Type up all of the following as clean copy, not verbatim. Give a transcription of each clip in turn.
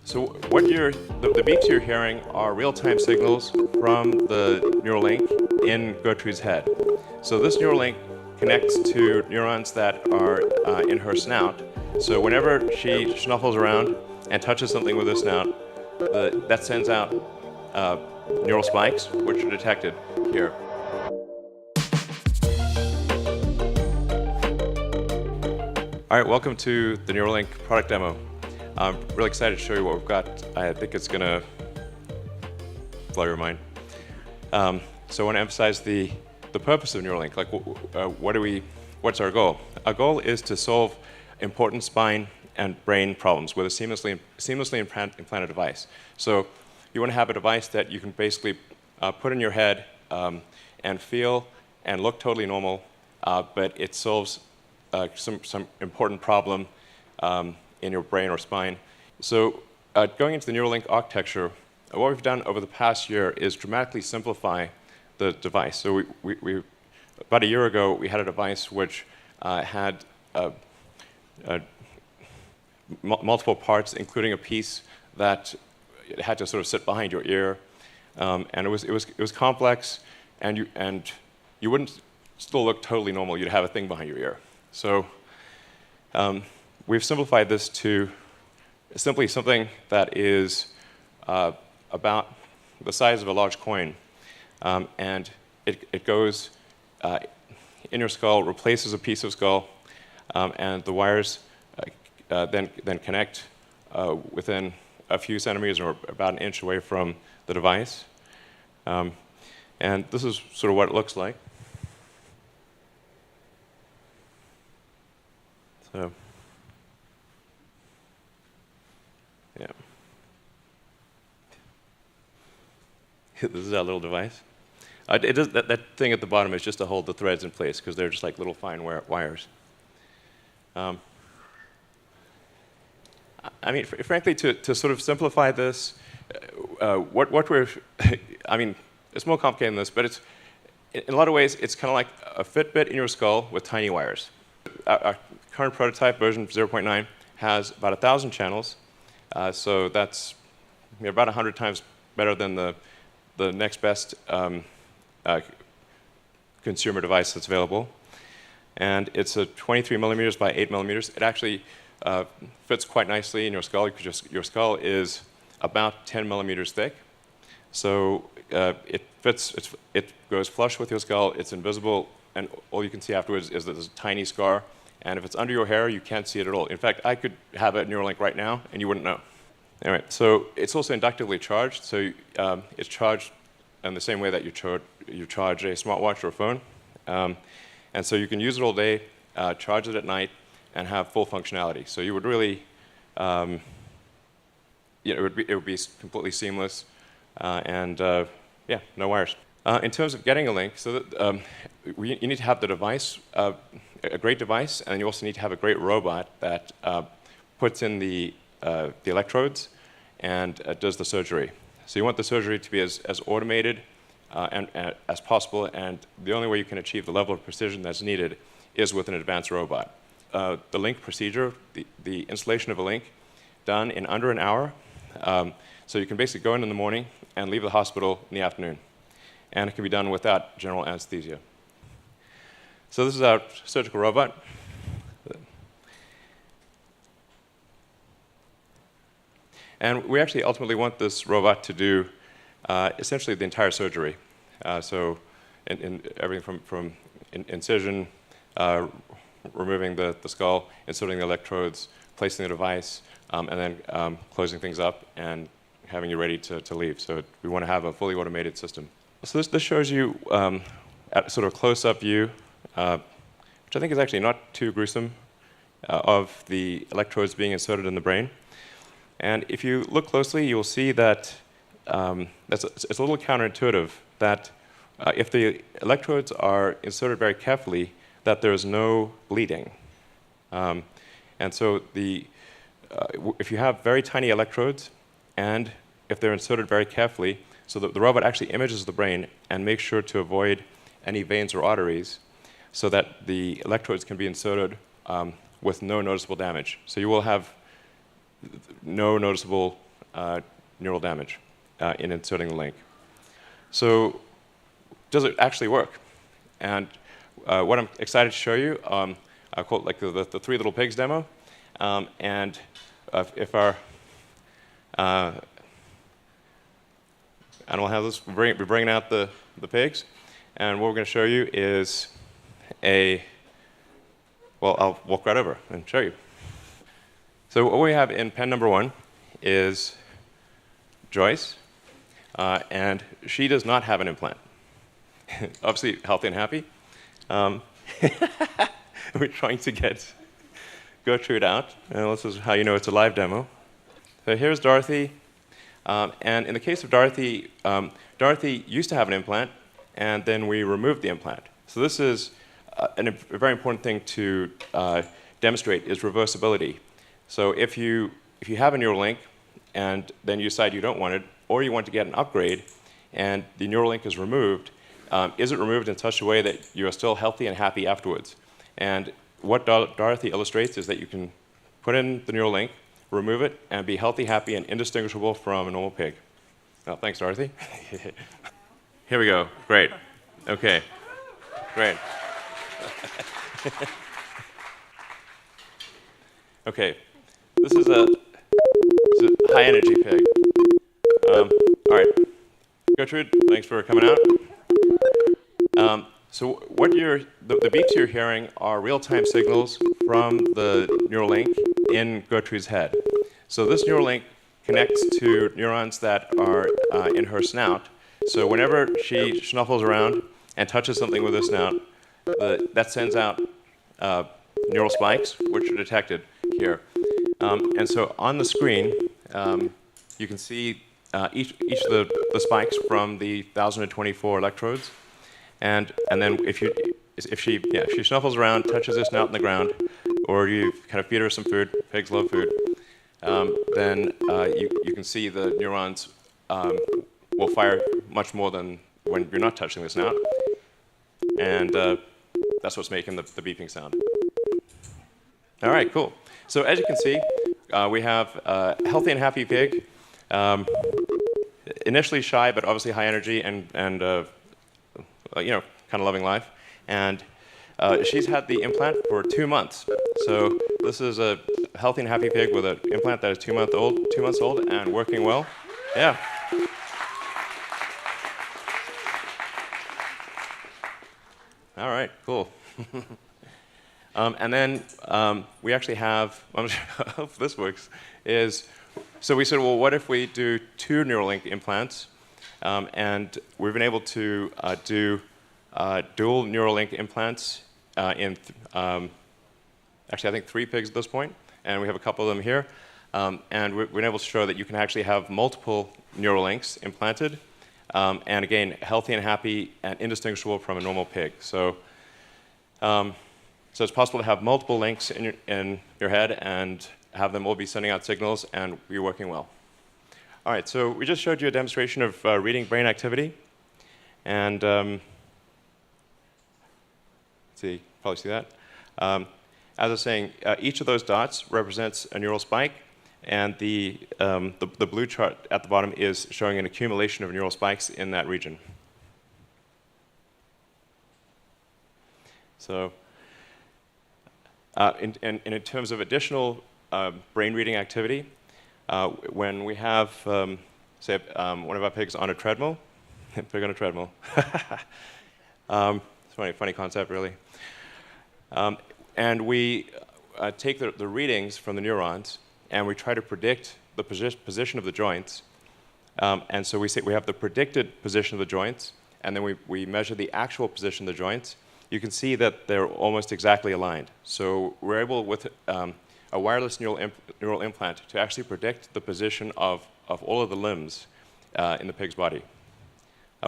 So the beeps you're hearing are real-time signals from the Neuralink in Gertrude's head. So this Neuralink connects to neurons that are in her snout. So whenever she snuffles around and touches something with her snout, that sends out neural spikes, which are detected here. All right, welcome to the Neuralink product demo. I'm really excited to show you what we've got. I think it's going to blow your mind. So I want to emphasize the purpose of Neuralink. Like, what's our goal? Our goal is to solve important spine and brain problems with a seamlessly implanted device. So you want to have a device that you can basically put in your head and feel and look totally normal, but it solves some important problem in your brain or spine. So going into the Neuralink architecture, what we've done over the past year is dramatically simplify the device. So we about a year ago, we had a device which had multiple parts, including a piece that had to sort of sit behind your ear, and it was complex, and you wouldn't still look totally normal. You'd have a thing behind your ear. So we've simplified this to simply something that is about the size of a large coin, and it goes in your skull, replaces a piece of skull, and the wires then connect within a few centimeters or about an inch away from the device. And this is sort of what it looks like. So, yeah. This is our little device. That thing at the bottom is just to hold the threads in place, because they're just like little fine wires. I mean, frankly, to sort of simplify this, what we're, I mean, it's more complicated than this, but it's, in a lot of ways, it's kind of like a Fitbit in your skull with tiny wires. Our current prototype, version 0.9, has about 1,000 channels, so that's about 100 times better than the next best consumer device that's available. And it's a 23 millimeters by 8 millimeters. It actually fits quite nicely in your skull, because your skull is about 10 millimeters thick. So it goes flush with your skull, it's invisible, and all you can see afterwards is that there's a tiny scar. And if it's under your hair, you can't see it at all. In fact, I could have a Neuralink right now, and you wouldn't know. Anyway, so it's also inductively charged. So it's charged in the same way that you charge a smartwatch or a phone. And so you can use it all day, charge it at night, and have full functionality. So you would really, it would be completely seamless, and yeah, no wires. In terms of getting a link, so that, you need to have the device, a great device, and you also need to have a great robot that puts in the electrodes and does the surgery. So you want the surgery to be as automated and as possible, and the only way you can achieve the level of precision that's needed is with an advanced robot. The link procedure, the installation of a link, done in under an hour. So you can basically go in the morning and leave the hospital in the afternoon. And it can be done without general anesthesia. So this is our surgical robot. And we actually ultimately want this robot to do essentially the entire surgery. So in everything from incision, removing the skull, inserting the electrodes, placing the device, and then closing things up and having you ready to leave. So we want to have a fully automated system. So this shows you at sort of close-up view, which I think is actually not too gruesome, of the electrodes being inserted in the brain. And if you look closely, you'll see that it's a little counterintuitive that if the electrodes are inserted very carefully, that there's no bleeding. And so if you have very tiny electrodes, and if they're inserted very carefully, so that the robot actually images the brain and makes sure to avoid any veins or arteries, so that the electrodes can be inserted with no noticeable damage. So you will have no noticeable neural damage in inserting the link. So does it actually work? And what I'm excited to show you, I call it like the Three Little Pigs demo. And if our animal handlers, we're bringing out the pigs. And what we're going to show you is well, I'll walk right over and show you. So what we have in pen number 1 is Joyce. And she does not have an implant. Obviously healthy and happy. We're trying to get Gertrude out. And this is how you know it's a live demo. So here's Dorothy. And in the case of Dorothy, Dorothy used to have an implant, and then we removed the implant. So this is a very important thing to demonstrate is reversibility. So if you have a Neuralink, and then you decide you don't want it, or you want to get an upgrade, and the Neuralink is removed, is it removed in such a way that you are still healthy and happy afterwards? And what Dorothy illustrates is that you can put in the Neuralink, remove it, and be healthy, happy, and indistinguishable from a normal pig. Oh, thanks, Dorothy. Here we go. Great. OK. Great. OK. This is a high-energy pig. All right. Gertrude, thanks for coming out. So what the beeps you're hearing are real-time signals from the Neuralink in Gertrude's head. So this Neuralink connects to neurons that are in her snout. So whenever she snuffles around and touches something with her snout, that sends out neural spikes, which are detected here. And so on the screen, you can see each of the spikes from the 1,024 electrodes. And then if she snuffles around, touches her snout in the ground, or you kind of feed her some food, pigs love food, then you can see the neurons will fire much more than when you're not touching the snout. And that's what's making the beeping sound. All right, cool. So as you can see, we have a healthy and happy pig, initially shy, but obviously high energy and you know, kind of loving life. And she's had the implant for 2 months. So this is a healthy and happy pig with an implant that is 2 months old and working well. Yeah. All right, cool. And then we actually have, I hope this works, so we said, well, what if we do 2 Neuralink implants? And we've been able to do dual Neuralink implants in, actually, I think 3 pigs at this point, and we have a couple of them here. And we've been able to show that you can actually have multiple Neuralinks implanted, and again, healthy and happy and indistinguishable from a normal pig. So it's possible to have multiple links in your head and have them all be sending out signals and be working well. All right, so we just showed you a demonstration of reading brain activity. And let's see, probably see that. As I was saying, each of those dots represents a neural spike. And the blue chart at the bottom is showing an accumulation of neural spikes in that region. So in terms of additional brain reading activity, when we have, say, one of our pigs on a treadmill, pig on a treadmill. It's a funny concept, really. And we take the readings from the neurons, and we try to predict the position of the joints. And so we say we have the predicted position of the joints, and then we measure the actual position of the joints. You can see that they're almost exactly aligned. So we're able, with a wireless neural implant, to actually predict the position of all of the limbs in the pig's body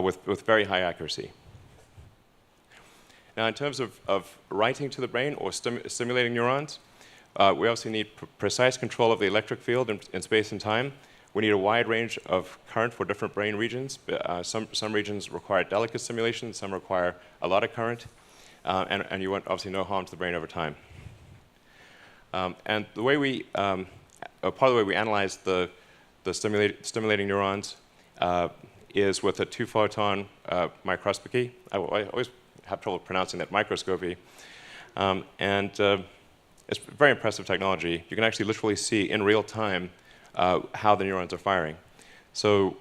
with very high accuracy. Now, in terms of writing to the brain or stimulating neurons, we also need precise control of the electric field in space and time. We need a wide range of current for different brain regions. Some regions require delicate stimulation, some require a lot of current, and you want, obviously, no harm to the brain over time. And the way part of the way we analyze the the stimulating neurons is with a 2-photon microscopy. I always have trouble pronouncing that, microscopy. It's very impressive technology. You can actually literally see in real time how the neurons are firing. So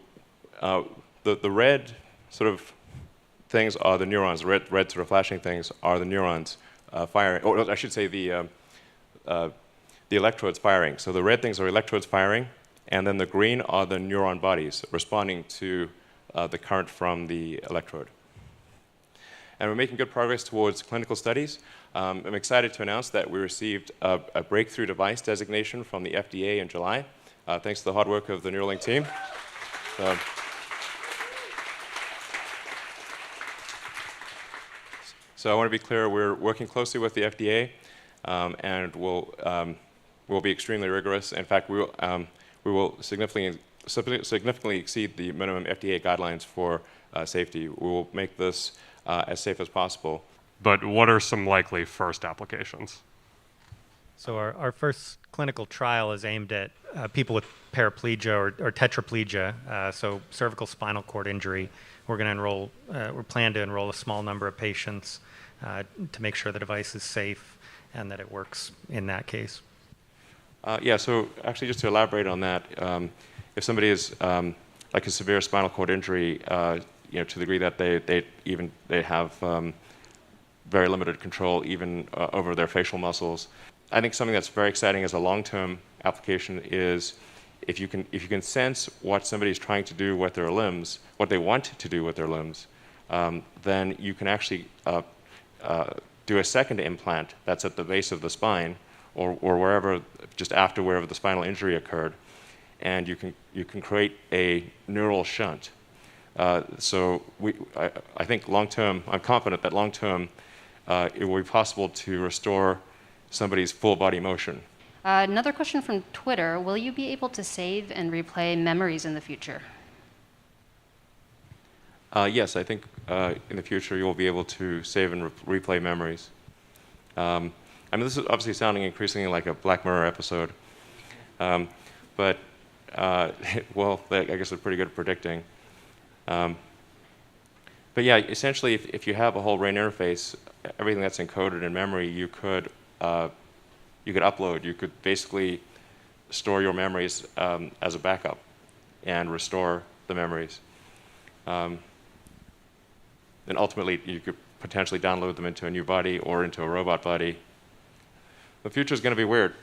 the red sort of things are the neurons. The red sort of flashing things are the neurons firing, or I should say the electrodes firing. So the red things are electrodes firing, and then the green are the neuron bodies responding to the current from the electrode. And we're making good progress towards clinical studies. I'm excited to announce that we received a breakthrough device designation from the FDA in July, thanks to the hard work of the Neuralink team. So I want to be clear, we're working closely with the FDA, and we'll be extremely rigorous. In fact, we will significantly exceed the minimum FDA guidelines for safety. We will make this as safe as possible. But what are some likely first applications? So our first clinical trial is aimed at people with paraplegia or tetraplegia, so cervical spinal cord injury. We're going to enroll, we plan to enroll a small number of patients to make sure the device is safe and that it works in that case. Yeah, so actually just to elaborate on that, if somebody is like a severe spinal cord injury, to the degree that they have very limited control even over their facial muscles. I think something that's very exciting as a long-term application is if you can sense what somebody's trying to do with their limbs, what they want to do with their limbs, then you can actually do a second implant that's at the base of the spine or wherever, just after wherever the spinal injury occurred, and you can create a neural shunt. So I think long-term, I'm confident that long-term it will be possible to restore somebody's full body motion. Another question from Twitter, will you be able to save and replay memories in the future? Yes, I think in the future you'll be able to save and replay memories. I mean, this is obviously sounding increasingly like a Black Mirror episode, but well, I guess they're pretty good at predicting. But yeah, essentially, if you have a whole brain interface, everything that's encoded in memory, you could upload. You could basically store your memories as a backup and restore the memories. And ultimately, you could potentially download them into a new body or into a robot body. The future is going to be weird.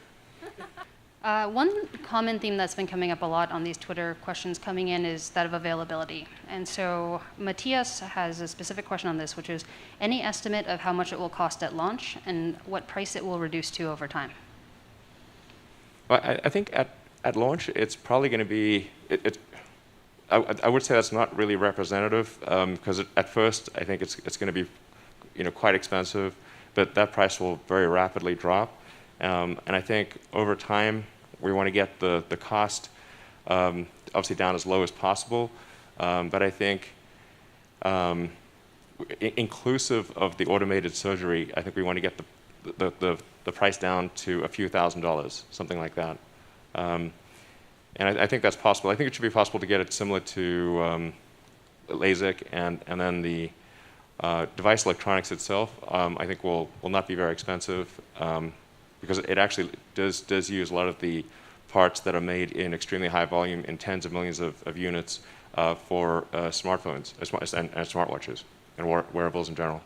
One common theme that's been coming up a lot on these Twitter questions coming in is that of availability. And so Matthias has a specific question on this, which is, any estimate of how much it will cost at launch and what price it will reduce to over time? Well, I think at launch, it's probably going to be, I would say that's not really representative, because at first, I think it's going to be quite expensive, but that price will very rapidly drop. And I think over time, we want to get the cost obviously down as low as possible. But I think inclusive of the automated surgery, I think we want to get the price down to a few $1,000s, something like that. And I think that's possible. I think it should be possible to get it similar to LASIK, and then the device electronics itself, I think will not be very expensive. Because it actually does use a lot of the parts that are made in extremely high volume in tens of millions of units for smartphones and smartwatches and wearables in general.